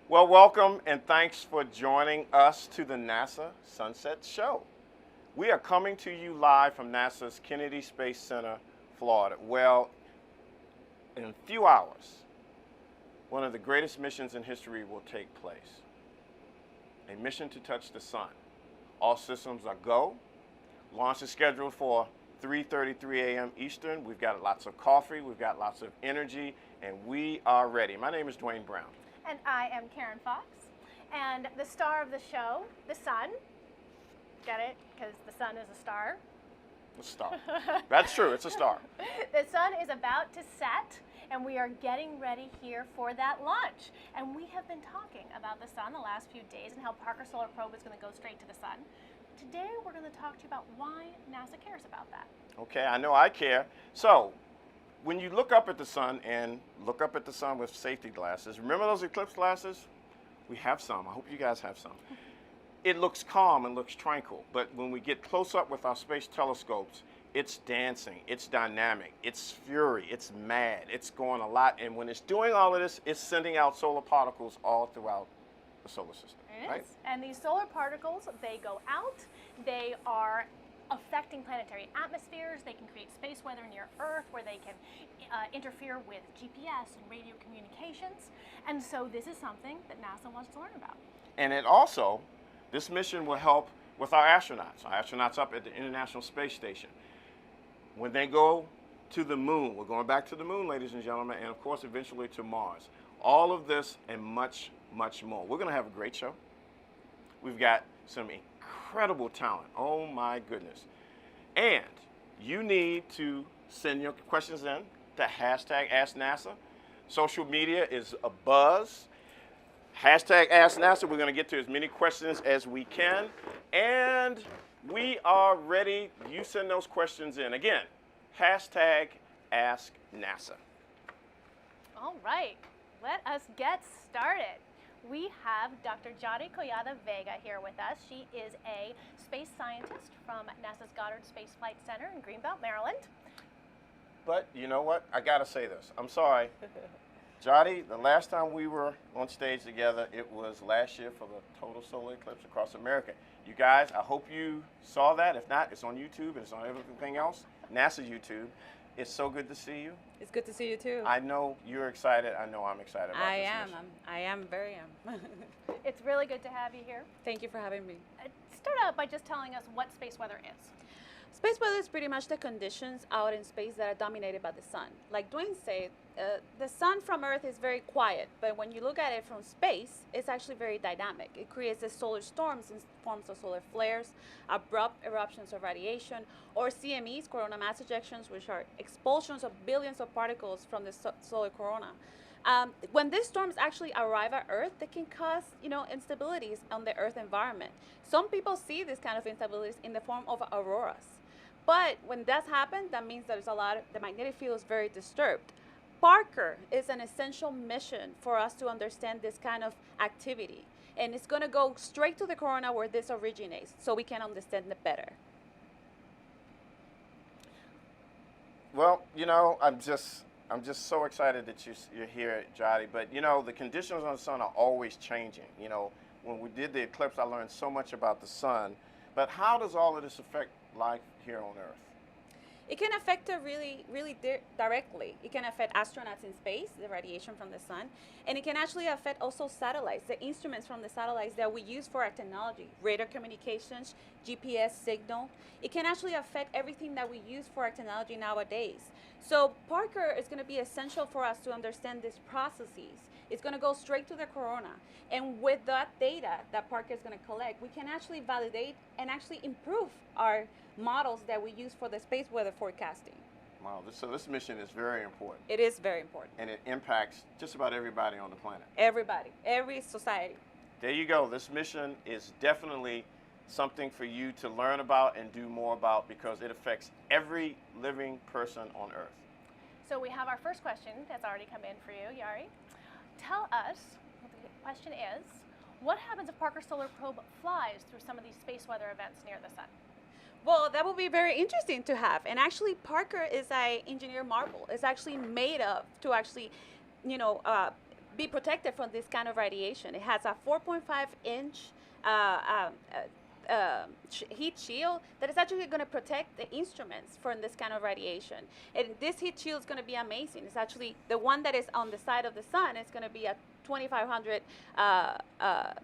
Well, welcome and thanks for joining us to the NASA Sunset Show. We are coming to you live from NASA's Kennedy Space Center, Florida. Well, in a few hours, one of the greatest missions in history will take place. A mission to touch the sun. All systems are go. Launch is scheduled for 3:33 a.m. Eastern. We've got lots of coffee, we've got lots of energy, and we are ready. My name is Dwayne Brown. And I am Karen Fox. And the star of the show, the sun. Get it? Because the sun is a star. A star. That's true, it's a star. The sun is about to set, and we are getting ready here for that launch. And we have been talking about the sun the last few days and how Parker Solar Probe is going to go straight to the sun. Today, we're going to talk to you about why NASA cares about that. Okay, I know I care. So, when you look up at the sun and look up at the sun with safety glasses, remember those eclipse glasses? We have some. I hope you guys have some. It looks calm and looks tranquil, but when we get close up with our space telescopes, it's dancing, it's dynamic, it's fury, it's mad, it's going a lot, and when it's doing all of this, it's sending out solar particles all throughout the solar system. It right? is. And these solar particles, they go out, they are affecting planetary atmospheres, they can create space weather near Earth where they can interfere with GPS and radio communications. And so this is something that NASA wants to learn about. And it also, this mission will help with our astronauts up at the International Space Station. When they go to the moon, we're going back to the moon, ladies and gentlemen, and of course eventually to Mars. All of this and much, much more. We're going to have a great show. We've got some incredible talent. Oh my goodness. And you need to send your questions in to hashtag AskNASA. Social media is abuzz. Hashtag AskNASA. We're going to get to as many questions as we can. And we are ready. You send those questions in. Again, hashtag AskNASA. All right, let us get started. We have Dr. Jahi Vega here with us. She is a space scientist from NASA's Goddard Space Flight Center in Greenbelt, Maryland. But you know what? I got to say this. I'm sorry. Jahi, the last time we were on stage together, it was last year for the total solar eclipse across America. You guys, I hope you saw that. If not, it's on YouTube and it's on everything else. NASA YouTube. It's so good to see you. It's good to see you too. I know you're excited. I know I'm excited about this mission. I am very am. It's really good to have you here. Thank you for having me. Start out by just telling us what space weather is. Space weather is pretty much the conditions out in space that are dominated by the sun. Like Dwayne said, the sun from Earth is very quiet, but when you look at it from space, it's actually very dynamic. It creates the solar storms in forms of solar flares, abrupt eruptions of radiation, or CMEs, coronal mass ejections, which are expulsions of billions of particles from the solar corona. When these storms actually arrive at Earth, they can cause, instabilities on the Earth environment. Some people see this kind of instabilities in the form of auroras. But when that happens, that means that the magnetic field is very disturbed. Parker is an essential mission for us to understand this kind of activity. And it's going to go straight to the corona where this originates, so we can understand it better. Well, I'm just so excited that you're here, Jahi. But the conditions on the sun are always changing. When we did the eclipse, I learned so much about the sun. But how does all of this affect life here on Earth? It can affect it really, really directly. It can affect astronauts in space, the radiation from the sun, and it can actually affect also satellites, the instruments from the satellites that we use for our technology, radar communications, GPS signal. It can actually affect everything that we use for our technology nowadays. So Parker is going to be essential for us to understand these processes. It's going to go straight to the corona. And with that data that Parker is going to collect, we can actually validate and actually improve our models that we use for the space weather forecasting. Wow, so this mission is very important. It is very important. And it impacts just about everybody on the planet. Everybody, every society. There you go. This mission is definitely something for you to learn about and do more about because it affects every living person on Earth. So we have our first question that's already come in for you, Jahi. Tell us, the question is, what happens if Parker Solar Probe flies through some of these space weather events near the sun? Well, that would be very interesting to have. And actually, Parker is an engineer marvel. It's actually made of to actually, be protected from this kind of radiation. It has a 4.5-inch uh, heat shield that is actually going to protect the instruments from this kind of radiation. And this heat shield is going to be amazing. It's actually the one that is on the side of the sun is going to be at 2,500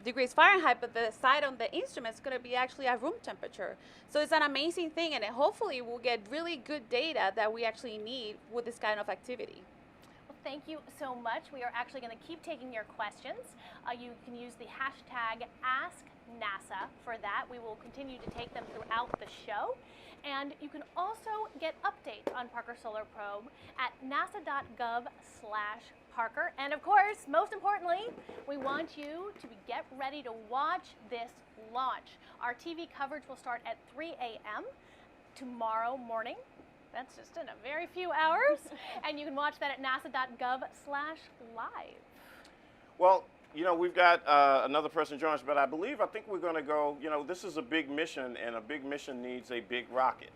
degrees Fahrenheit, but the side on the instrument is going to be actually at room temperature. So it's an amazing thing, and hopefully we'll get really good data that we actually need with this kind of activity. Thank you so much. We are actually going to keep taking your questions. You can use the hashtag AskNASA for that. We will continue to take them throughout the show. And you can also get updates on Parker Solar Probe at nasa.gov/Parker. And of course, most importantly, we want you to get ready to watch this launch. Our TV coverage will start at 3 a.m. tomorrow morning. That's just in a very few hours. And you can watch that at nasa.gov/live. Well, you know, we've got another person joining us, but I think we're going to go, you know, this is a big mission, and a big mission needs a big rocket.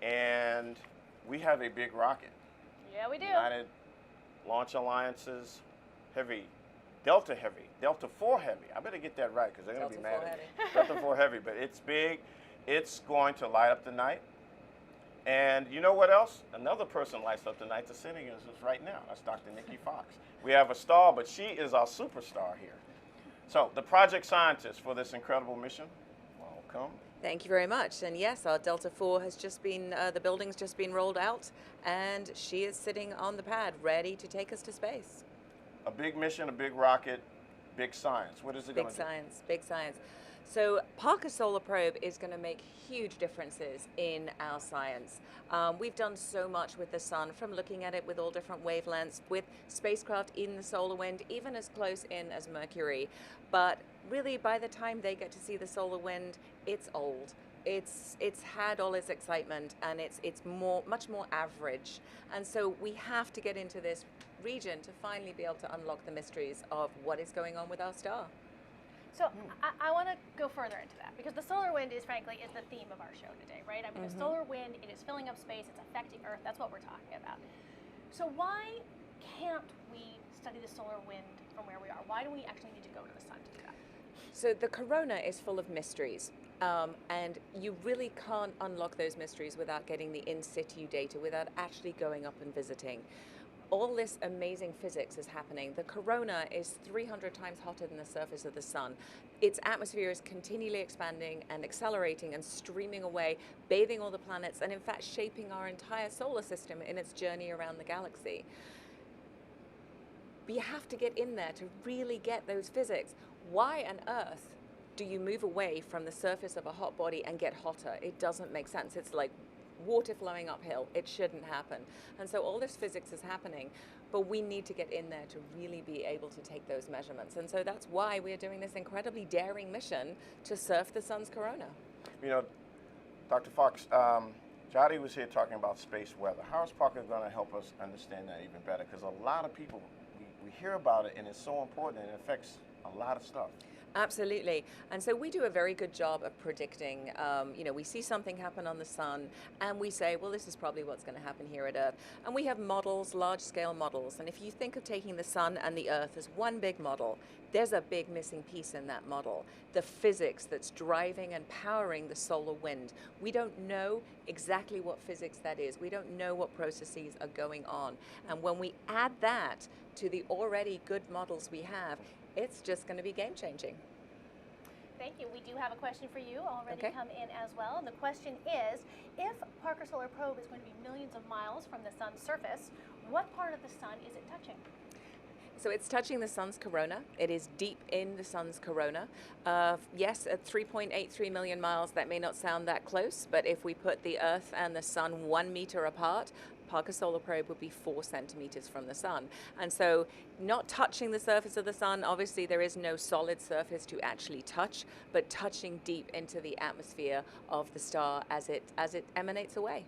And we have a big rocket. Yeah, we do. United Launch Alliance's heavy, Delta Heavy, Delta 4 Heavy. I better get that right because they're going to be mad at me. Delta 4 Heavy, but it's big. It's going to light up the night. And you know what else? Another person lights up the night that's sitting is right now. That's Dr. Nikki Fox. We have a star, but she is our superstar here. So the project scientist for this incredible mission, welcome. Thank you very much. And yes, our Delta 4 has just been, the building's just been rolled out, and she is sitting on the pad ready to take us to space. A big mission, a big rocket, big science. What is it going to do? Big science, big science. So Parker Solar Probe is going to make huge differences in our science. We've done so much with the sun, from looking at it with all different wavelengths, with spacecraft in the solar wind, even as close in as Mercury. But really, by the time they get to see the solar wind, it's old. It's had all its excitement, and it's much more average. And so we have to get into this region to finally be able to unlock the mysteries of what is going on with our star. So I want to go further into that, because the solar wind is, frankly, is the theme of our show today, right? I mean, the solar wind, it is filling up space, it's affecting Earth. That's what we're talking about. So why can't we study the solar wind from where we are? Why do we actually need to go to the sun to do that? So the corona is full of mysteries, and you really can't unlock those mysteries without getting the in situ data, without actually going up and visiting. All this amazing physics is happening. The corona is 300 times hotter than the surface of the sun. Its atmosphere is continually expanding and accelerating and streaming away, bathing all the planets, and in fact shaping our entire solar system in its journey around the galaxy. But you have to get in there to really get those physics. Why on earth do you move away from the surface of a hot body and get hotter? It doesn't make sense. It's like water flowing uphill. It shouldn't happen. And so all this physics is happening, but we need to get in there to really be able to take those measurements. And so that's why we're doing this incredibly daring mission to surf the sun's corona. You know, Dr. Fox, Jahi was here talking about space weather. How is Parker going to help us understand that even better? Because a lot of people, we hear about it, and it's so important, and it affects a lot of stuff. Absolutely. And so we do a very good job of predicting. You know, we see something happen on the sun and we say, well, this is probably what's going to happen here at Earth. And we have models, large-scale models. And if you think of taking the sun and the Earth as one big model, there's a big missing piece in that model, the physics that's driving and powering the solar wind. We don't know exactly what physics that is. We don't know what processes are going on. And when we add that to the already good models we have, it's just going to be game-changing. Thank you. We do have a question for you already come in as well. And the question is, if Parker Solar Probe is going to be millions of miles from the sun's surface, what part of the sun is it touching? So it's touching the sun's corona. It is deep in the sun's corona. Yes, at 3.83 million miles, that may not sound that close, but if we put the Earth and the sun 1 meter apart, Parker Solar Probe would be 4 centimeters from the sun. And so not touching the surface of the sun, obviously there is no solid surface to actually touch, but touching deep into the atmosphere of the star as it emanates away.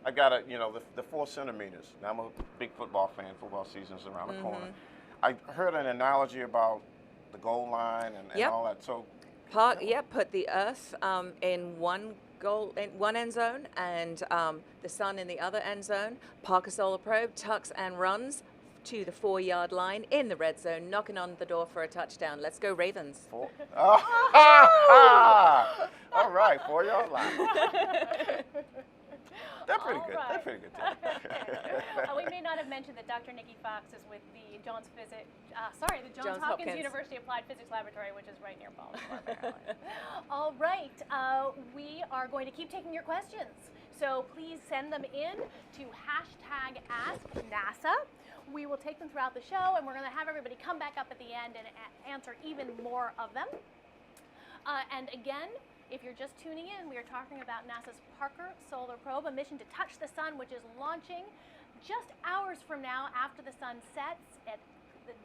I got it, you know, the 4 centimeters. Now I'm a big football fan. Football season's around the corner. I heard an analogy about the goal line and all that. So, put the Earth in one end zone and the sun in the other end zone. Parker Solar Probe tucks and runs to the 4-yard line in the red zone, knocking on the door for a touchdown. Let's go Ravens. All right, 4-yard line. They're pretty good. Right. They're pretty good too. We may not have mentioned that Dr. Nikki Fox is with the Johns Hopkins University Applied Physics Laboratory, which is right near Baltimore, Maryland. All right, we are going to keep taking your questions. So please send them in to #AskNASA. We will take them throughout the show, and we're going to have everybody come back up at the end and answer even more of them. And again, if you're just tuning in, we are talking about NASA's Parker Solar Probe, a mission to touch the sun, which is launching just hours from now after the sun sets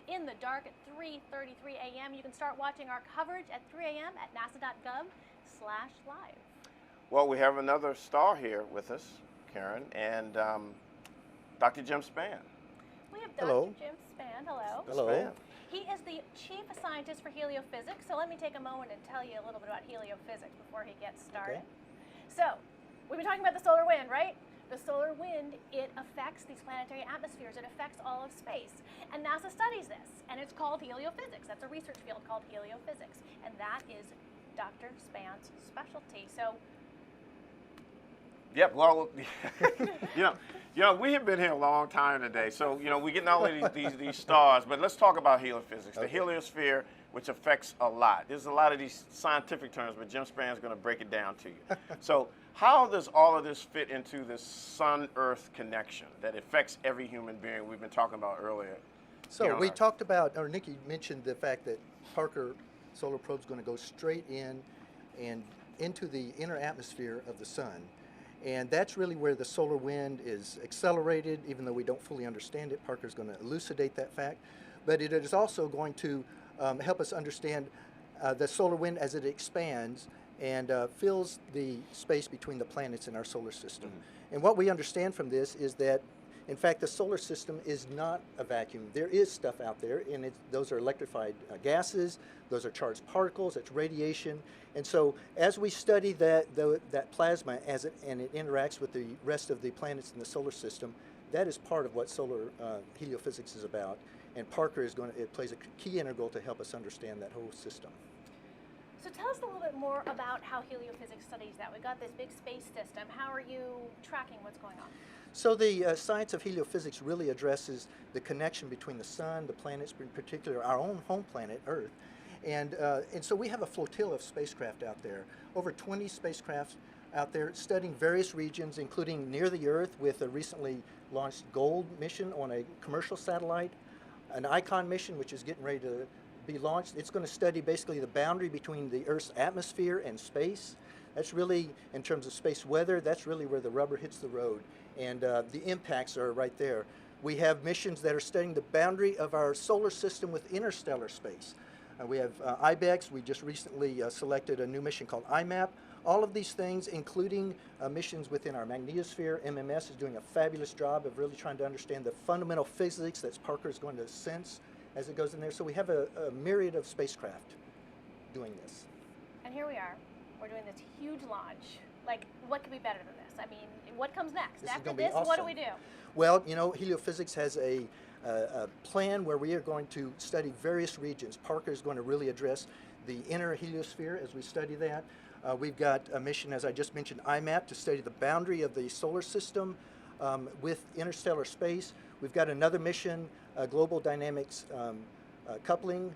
in the dark at 3:33 a.m. You can start watching our coverage at 3 a.m. at nasa.gov/live. Well, we have another star here with us, Karen, and Dr. Jim Spann. We have Dr. Hello. Jim Spann. Hello. Hello. Spann. He is the chief scientist for heliophysics, so let me take a moment and tell you a little bit about heliophysics before he gets started. Okay. So, we've been talking about the solar wind, right? The solar wind, it affects these planetary atmospheres. It affects all of space. And NASA studies this, and it's called heliophysics. That's a research field called heliophysics, and that is Dr. Spann's specialty. So, Yep. Well, we have been here a long time today, so we're getting all of these stars. But let's talk about heliophysics. Okay. The heliosphere, which affects a lot. There's a lot of these scientific terms, but Jim Spann is going to break it down to you. So, how does all of this fit into this Sun-Earth connection that affects every human being we've been talking about earlier? So we talked about, or Nikki mentioned the fact that Parker Solar Probe is going to go straight in and into the inner atmosphere of the sun. And that's really where the solar wind is accelerated, even though we don't fully understand it. Parker's going to elucidate that fact. But it is also going to help us understand the solar wind as it expands and fills the space between the planets in our solar system. Mm-hmm. And what we understand from this is that, in fact, the solar system is not a vacuum. There is stuff out there, and those are electrified gases, those are charged particles, it's radiation. And so as we study that plasma and it interacts with the rest of the planets in the solar system, that is part of what solar heliophysics is about. And Parker it plays a key integral to help us understand that whole system. So tell us a little bit more about how heliophysics studies that. We've got this big space system. How are you tracking what's going on? So the science of heliophysics really addresses the connection between the sun, the planets, in particular our own home planet, Earth. And so we have a flotilla of spacecraft out there, over 20 spacecraft out there studying various regions, including near the Earth with a recently launched GOLD mission on a commercial satellite, an ICON mission, which is getting ready to be launched. It's going to study basically the boundary between the Earth's atmosphere and space. That's really, in terms of space weather, that's really where the rubber hits the road. And the impacts are right there. We have missions that are studying the boundary of our solar system with interstellar space. We have IBEX. We just recently selected a new mission called IMAP. All of these things, including missions within our magnetosphere. MMS is doing a fabulous job of really trying to understand the fundamental physics that Parker is going to sense as it goes in there. So we have a myriad of spacecraft doing this. And here we are. We're doing this huge launch. Like, what could be better than this? I mean, what comes next? This After is gonna be this, what do awesome. we do? Well, heliophysics has a plan where we are going to study various regions. Parker is going to really address the inner heliosphere as we study that. We've got a mission, as I just mentioned, IMAP, to study the boundary of the solar system with interstellar space. We've got another mission, Global Dynamics Coupling,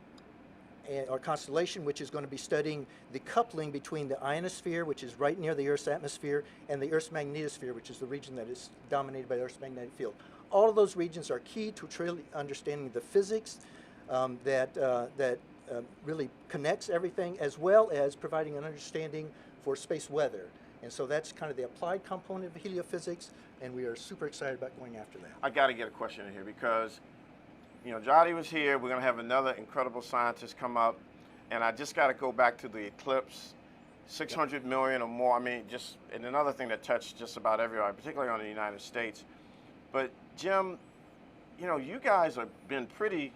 or constellation, which is going to be studying the coupling between the ionosphere, which is right near the Earth's atmosphere, and the Earth's magnetosphere, which is the region that is dominated by the Earth's magnetic field. All of those regions are key to truly understanding the physics that really connects everything, as well as providing an understanding for space weather. And so that's kind of the applied component of heliophysics, and we are super excited about going after that. I got to get a question in here because Jahi was here. We're going to have another incredible scientist come up. And I just got to go back to the eclipse, 600 million or more. I mean, and another thing that touched just about everybody, particularly on the United States. But Jim, you guys have been pretty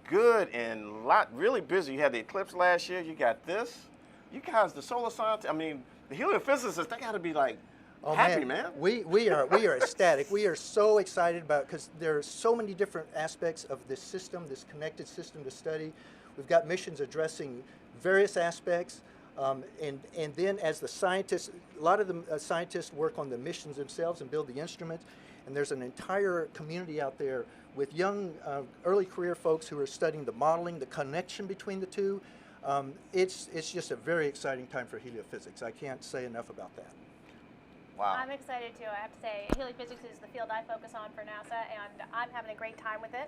good and really busy. You had the eclipse last year. You got this. You guys, the solar scientists, I mean, the heliophysicists, they got to be like Oh, happy, man. We are ecstatic. We are so excited about because there are so many different aspects of this system, this connected system to study. We've got missions addressing various aspects, and then as the scientists, a lot of the scientists work on the missions themselves and build the instruments. And there's an entire community out there with young, early career folks who are studying the modeling, the connection between the two. It's just a very exciting time for heliophysics. I can't say enough about that. Wow. I'm excited too. I have to say, heliophysics is the field I focus on for NASA, and I'm having a great time with it.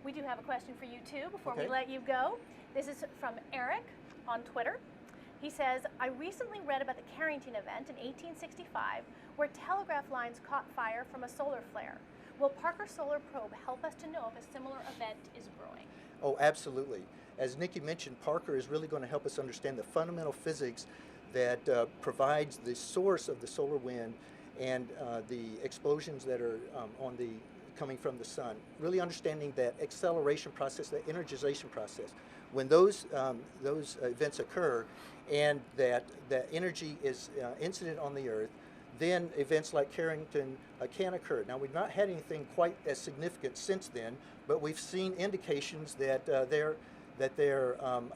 We do have a question for you too before we let you go. This is from Eric on Twitter. He says, I recently read about the Carrington event in 1865 where telegraph lines caught fire from a solar flare. Will Parker Solar Probe help us to know if a similar event is brewing? Oh, absolutely. As Nikki mentioned, Parker is really going to help us understand the fundamental physics that provides the source of the solar wind and the explosions that are coming from the sun. Really understanding that acceleration process, that energization process. When those events occur and that energy is incident on the Earth, then events like Carrington can occur. Now, we've not had anything quite as significant since then, but we've seen indications that there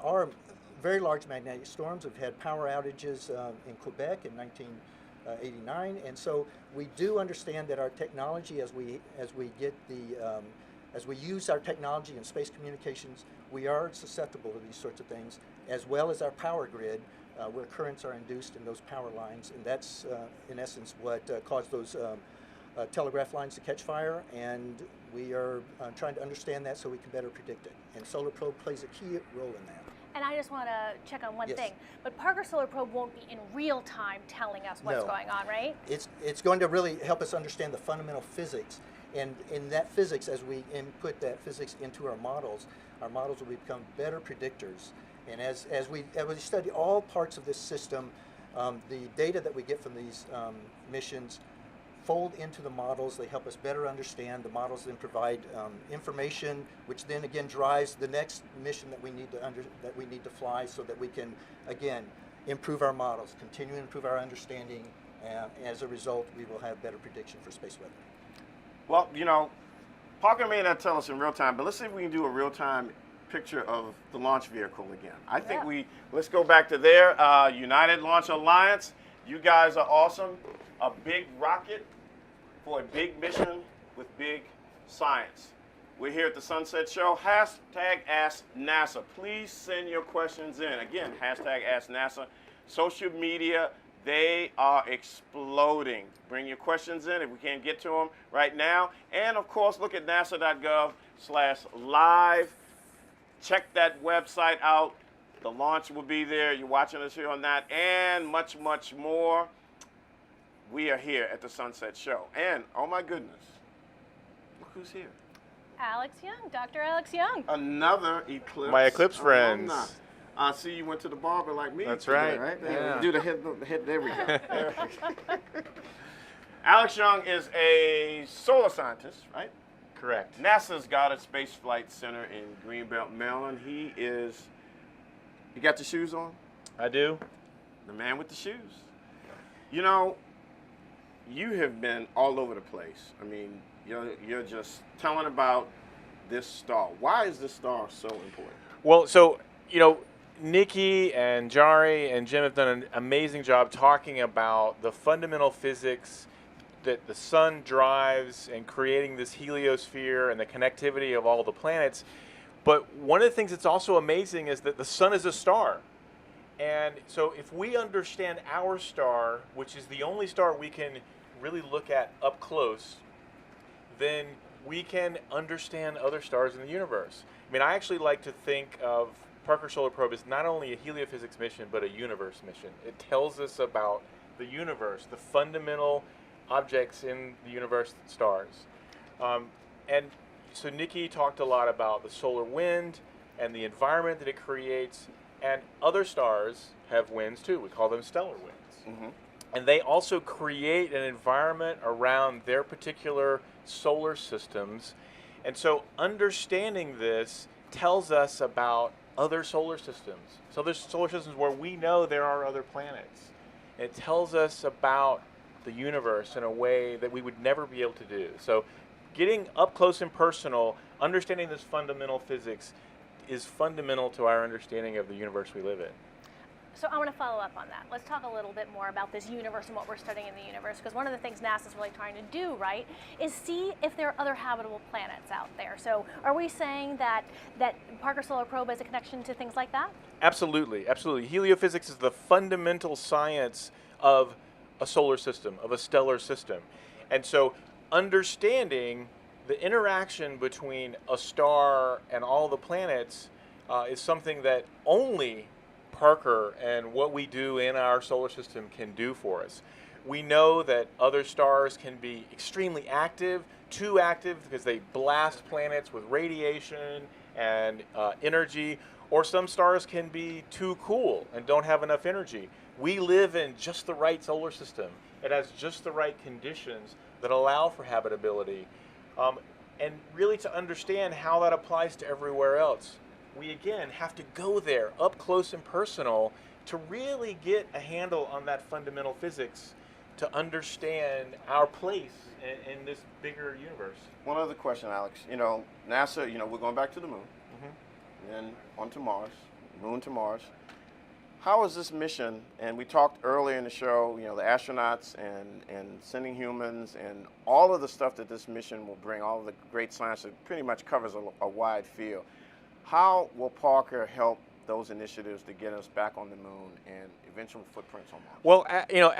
are very large magnetic storms. We've had power outages in Quebec in 1989, and so we do understand that our technology, as we use our technology in space communications, we are susceptible to these sorts of things, as well as our power grid, where currents are induced in those power lines, and that's in essence what caused those telegraph lines to catch fire, and we are trying to understand that so we can better predict it. And Solar Probe plays a key role in that. And I just want to check on one thing, but Parker Solar Probe won't be in real time telling us what's going on, right? It's going to really help us understand the fundamental physics, and in that physics, as we input that physics into our models will become better predictors. And as we study all parts of this system, the data that we get from these missions fold into the models. They help us better understand. The models then provide information, which then again drives the next mission that we need to fly, so that we can again improve our models, continue to improve our understanding. As a result, we will have better prediction for space weather. Well, you know, Parker may not tell us in real time, but let's see if we can do a real time picture of the launch vehicle again. I think let's go back to there. United Launch Alliance, you guys are awesome. A big rocket for a big mission with big science. We're here at the Sunset Show. Hashtag Ask NASA. Please send your questions in. Again, hashtag Ask NASA. Social media, they are exploding. Bring your questions in if we can't get to them right now. And of course, look at nasa.gov/live. Check that website out. The launch will be there. You're watching us here on that and much, much more. We are here at the Sunset Show. And, oh my goodness, look who's here. Alex Young, Dr. Alex Young. Another Eclipse. My Eclipse friends. I see you went to the barber like me. That's today, right. Yeah. Do the head, there we go. Alex Young is a solar scientist, right? Correct. NASA's Goddard Space Flight Center in Greenbelt, Maryland. You got the shoes on? I do. The man with the shoes. You know, you have been all over the place. I mean, you're just telling about this star. Why is this star so important? Well, so, you know, Nikki and Jari and Jim have done an amazing job talking about the fundamental physics that the sun drives and creating this heliosphere and the connectivity of all the planets. But one of the things that's also amazing is that the sun is a star. And so if we understand our star, which is the only star we can really look at up close, then we can understand other stars in the universe. I mean, I actually like to think of Parker Solar Probe as not only a heliophysics mission, but a universe mission. It tells us about the universe, the fundamental objects in the universe, stars. And so Nikki talked a lot about the solar wind and the environment that it creates, and other stars have winds too. We call them stellar winds. Mm-hmm. And they also create an environment around their particular solar systems. And so understanding this tells us about other solar systems. So there's solar systems where we know there are other planets. It tells us about the universe in a way that we would never be able to do. So getting up close and personal, understanding this fundamental physics is fundamental to our understanding of the universe we live in. So I want to follow up on that. Let's talk a little bit more about this universe and what we're studying in the universe, because one of the things NASA's really trying to do, right, is see if there are other habitable planets out there. So are we saying that Parker Solar Probe has a connection to things like that? Absolutely, absolutely. Heliophysics is the fundamental science of a solar system, of a stellar system. And so understanding the interaction between a star and all the planets is something that only Parker and what we do in our solar system can do for us. We know that other stars can be extremely active, too active because they blast planets with radiation and energy, or some stars can be too cool and don't have enough energy. We live in just the right solar system. It has just the right conditions that allow for habitability. And really to understand how that applies to everywhere else, we again have to go there up close and personal to really get a handle on that fundamental physics to understand our place in this bigger universe. One other question, Alex. You know, NASA, you know, we're going back to the moon, then on to Mars, moon to Mars. How is this mission, and we talked earlier in the show, you know, the astronauts and sending humans and all of the stuff that this mission will bring, all of the great science that pretty much covers a wide field. How will Parker help those initiatives to get us back on the moon and eventual footprints on Mars? Well, you know,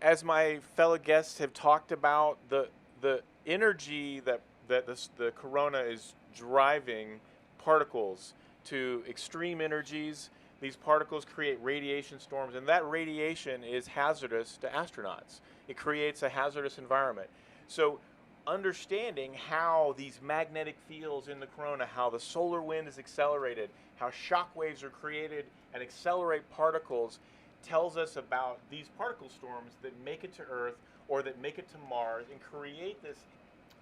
as my fellow guests have talked about, the energy that the corona is driving particles to extreme energies. These particles create radiation storms, and that radiation is hazardous to astronauts. It creates a hazardous environment. So understanding how these magnetic fields in the corona, how the solar wind is accelerated, how shock waves are created and accelerate particles, tells us about these particle storms that make it to Earth or that make it to Mars and create this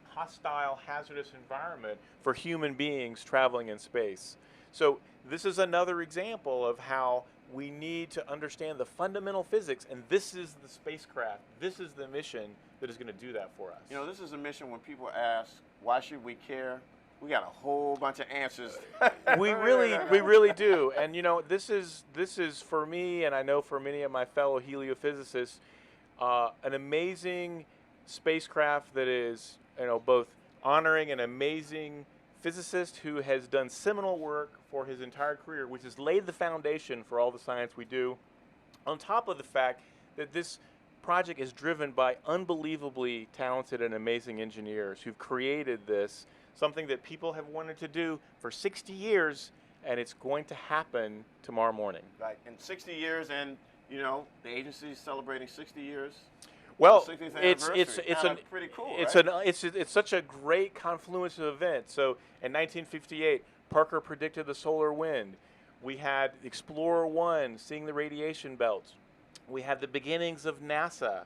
hostile, hazardous environment for human beings traveling in space. So this is another example of how we need to understand the fundamental physics, and this is the spacecraft, this is the mission that is going to do that for us. You know, this is a mission when people ask, why should we care? We got a whole bunch of answers. we really do. And you know, this is for me, and I know for many of my fellow heliophysicists, an amazing spacecraft that is, you know, both honoring an amazing physicist who has done seminal work for his entire career, which has laid the foundation for all the science we do, on top of the fact that this project is driven by unbelievably talented and amazing engineers who've created this, something that people have wanted to do for 60 years, and it's going to happen tomorrow morning. Right, in 60 years, and you know, the agency is celebrating 60 years. Well, The 60th it's anniversary. Pretty cool, it's such a great confluence of events. So in 1958, Parker predicted the solar wind. We had Explorer 1 seeing the radiation belts. We had the beginnings of NASA.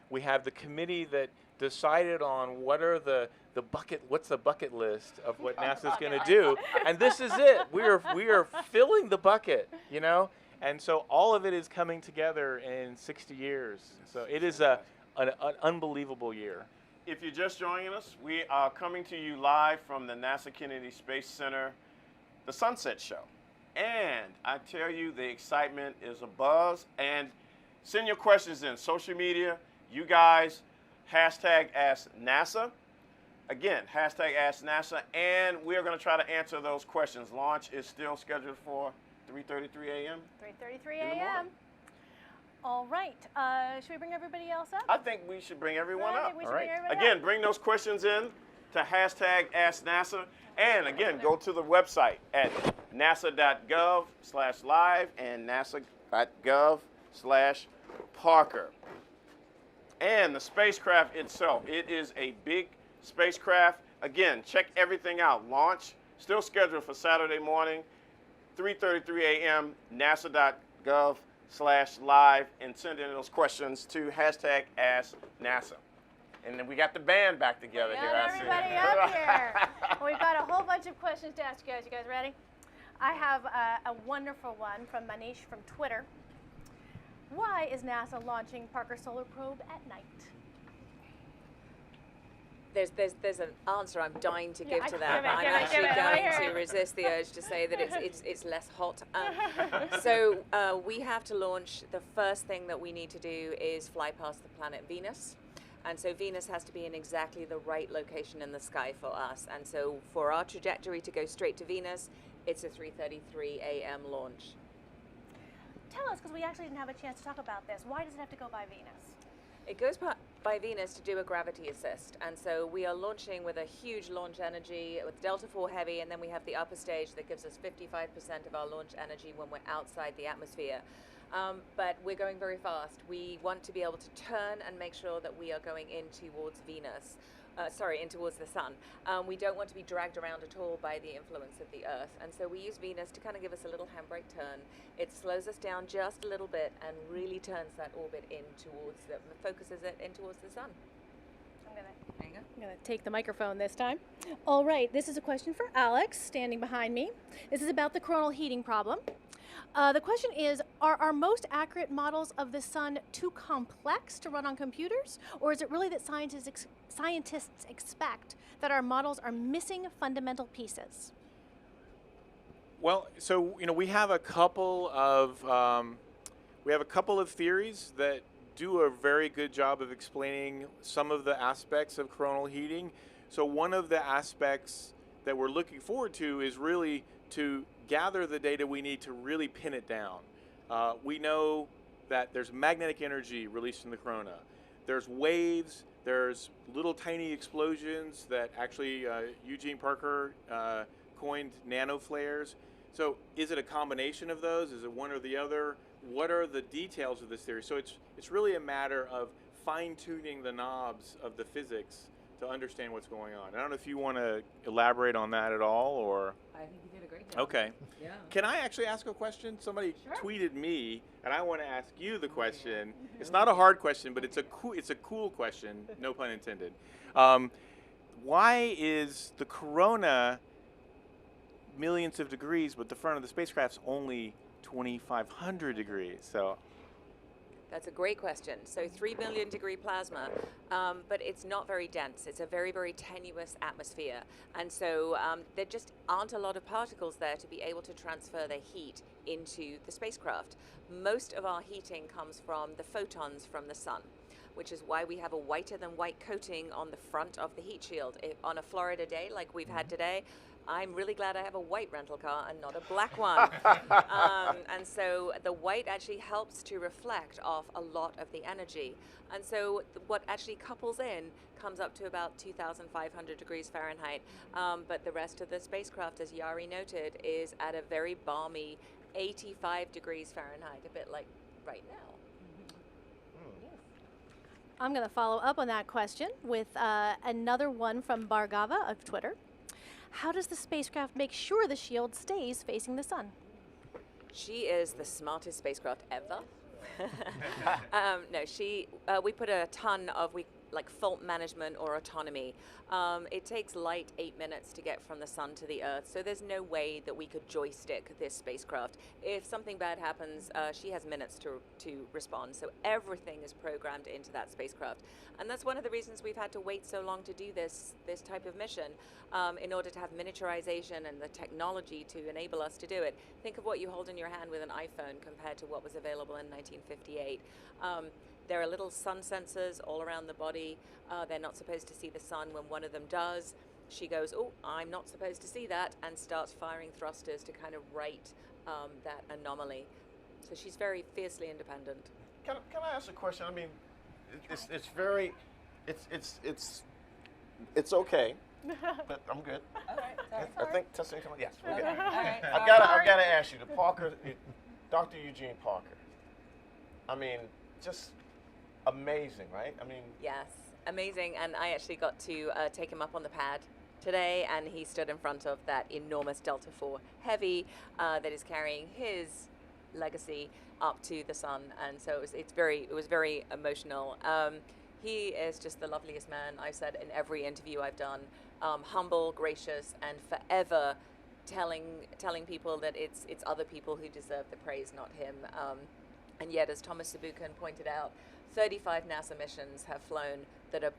We have the committee that decided on what's the bucket list of what NASA's going to do, and this is it. We are filling the bucket, you know, and so all of it is coming together in 60 years. So it is an unbelievable year. If you're just joining us, we are coming to you live from the NASA Kennedy Space Center, the Sunset Show. And I tell you, the excitement is abuzz. And send your questions in social media. You guys, #AskNASA. Again, #AskNASA. And we're going to try to answer those questions. Launch is still scheduled for 3:33 a.m. 3:33 a.m. All right. Should we bring everybody else up? I think we should bring everyone up. All right. Again, bring those questions in to #AskNASA. And again, go to the website at nasa.gov/live and nasa.gov/Parker. And the spacecraft itself, it is a big spacecraft. Again, check everything out. Launch, still scheduled for Saturday morning, 3:33 a.m., nasa.gov/live, and send in those questions to #AskNASA. And then we got the band back together here. Everybody up here. We've got a whole bunch of questions to ask you guys. You guys ready? I have a wonderful one from Manish from Twitter. Why is NASA launching Parker Solar Probe at night? There's an answer I'm dying to Yeah, give I- to that, give it, but I'm give it, actually give it. I wanna going hear to it. resist the urge to say that it's less hot. So we have to launch. The first thing that we need to do is fly past the planet Venus. And so Venus has to be in exactly the right location in the sky for us. And so for our trajectory to go straight to Venus, it's a 3:33 a.m. launch. Tell us, because we actually didn't have a chance to talk about this. Why does it have to go by Venus? It goes by Venus to do a gravity assist, and so we are launching with a huge launch energy with Delta IV Heavy, and then we have the upper stage that gives us 55% of our launch energy when we're outside the atmosphere. But we're going very fast. We want to be able to turn and make sure that we are going in towards Venus. In towards the sun. We don't want to be dragged around at all by the influence of the Earth, and so we use Venus to kind of give us a little handbrake turn. It slows us down just a little bit and really turns that orbit in towards focuses it in towards the sun. There you go. I'm going to take the microphone this time. All right, this is a question for Alex, standing behind me. This is about the coronal heating problem. The question is, are our most accurate models of the sun too complex to run on computers? Or is it really that scientists expect that our models are missing fundamental pieces? Well, so we have a couple of theories that do a very good job of explaining some of the aspects of coronal heating. So one of the aspects that we're looking forward to is really to gather the data we need to really pin it down. We know that there's magnetic energy released in the corona. There's waves, there's little tiny explosions that actually Eugene Parker coined nanoflares. So is it a combination of those? Is it one or the other? What are the details of this theory? So it's really a matter of fine-tuning the knobs of the physics to understand what's going on. I don't know if you want to elaborate on that at all, or... I think you did a great job. Okay. Yeah. Can I actually ask a question? Somebody Sure. tweeted me, and I want to ask you the question. It's not a hard question, but it's a cool question, no pun intended. Why is the corona millions of degrees, but the front of the spacecraft's only 2,500 degrees? So. That's a great question. So 3 billion degree plasma, but it's not very dense. It's a very, very tenuous atmosphere. And so there just aren't a lot of particles there to be able to transfer the heat into the spacecraft. Most of our heating comes from the photons from the sun, which is why we have a whiter than white coating on the front of the heat shield. On a Florida day like we've had today, I'm really glad I have a white rental car and not a black one. And so the white actually helps to reflect off a lot of the energy. And so what actually couples in comes up to about 2,500 degrees Fahrenheit. But the rest of the spacecraft, as Yari noted, is at a very balmy 85 degrees Fahrenheit, a bit like right now. I'm going to follow up on that question with another one from Bhargava of Twitter. How does the spacecraft make sure the shield stays facing the sun? She is the smartest spacecraft ever. No, we put a ton of fault management or autonomy. It takes light 8 minutes to get from the sun to the Earth, so there's no way that we could joystick this spacecraft. If something bad happens, she has minutes to respond, so everything is programmed into that spacecraft. And that's one of the reasons we've had to wait so long to do this type of mission, in order to have miniaturization and the technology to enable us to do it. Think of what you hold in your hand with an iPhone compared to what was available in 1958. There are little sun sensors all around the body. They're not supposed to see the sun. When one of them does, she goes, oh, I'm not supposed to see that, and starts firing thrusters to kind of right that anomaly. So she's very fiercely independent. Can I ask a question? I mean, it's okay, but I'm good. All right, I think testing. Yes, we're good. All right. I've got to ask you, Dr. Eugene Parker. I mean, just amazing, right? I mean, Yes, amazing. And I actually got to take him up on the pad today, and he stood in front of that enormous Delta IV Heavy that is carrying his legacy up to the sun. And so it was very emotional. He is just the loveliest man. I've said in every interview I've done, humble, gracious, and forever telling people that it's other people who deserve the praise, not him. And yet, as Thomas Sabucan pointed out, 35 NASA missions have flown that are,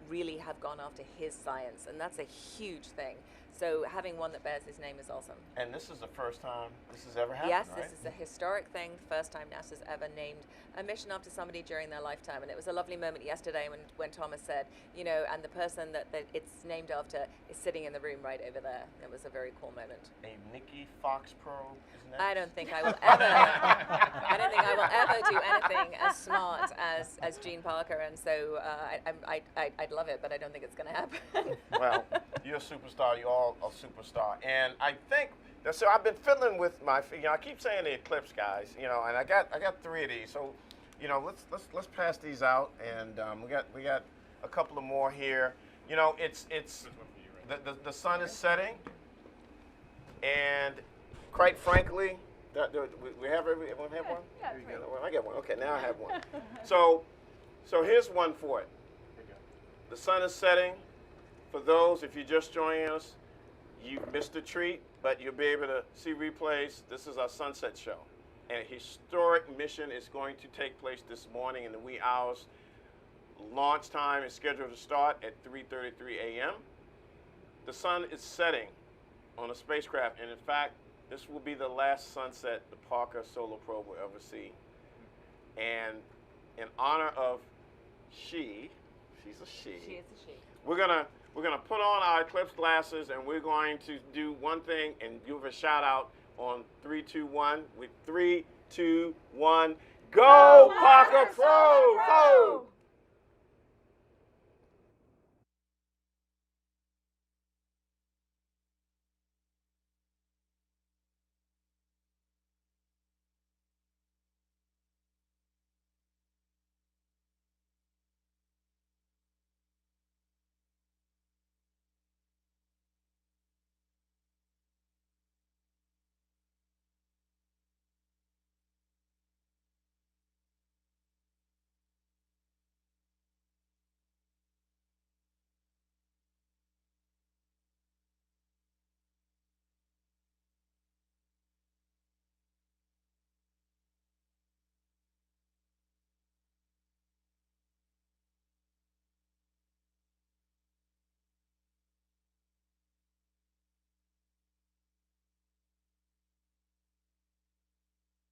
really have gone after his science, and that's a huge thing. So having one that bears his name is awesome. And this is the first time this has ever happened, yes, right? this is a historic thing. First time NASA's ever named a mission after somebody during their lifetime. And it was a lovely moment yesterday when Thomas said, and the person that it's named after is sitting in the room right over there. It was a very cool moment. A Nikki Fox probe is next? I don't think I will ever. I don't think I will ever do anything as smart as Gene Parker, and so I'd love it, but I don't think it's going to happen. Well, you're a superstar. You're all a superstar, and I think that, so. I've been fiddling with my. I keep saying the eclipse, guys. And I got 3 of these. So, let's pass these out, and we got a couple of more here. It's the sun is setting, and quite frankly, we have everyone have one. Yeah, I get one. Okay, now I have one. So here's one for it. The sun is setting. For those, if you're just joining us, you missed a treat, but you'll be able to see replays. This is our sunset show. And a historic mission is going to take place this morning in the wee hours. Launch time is scheduled to start at 3:33 a.m. The sun is setting on a spacecraft, and in fact, this will be the last sunset the Parker Solar Probe will ever see. And in honor of she's a she. She is a she. We're gonna put on our eclipse glasses, and we're going to do one thing and give a shout out on 3, 2, 1. With 3, 2, 1, go Parker Probe! Go!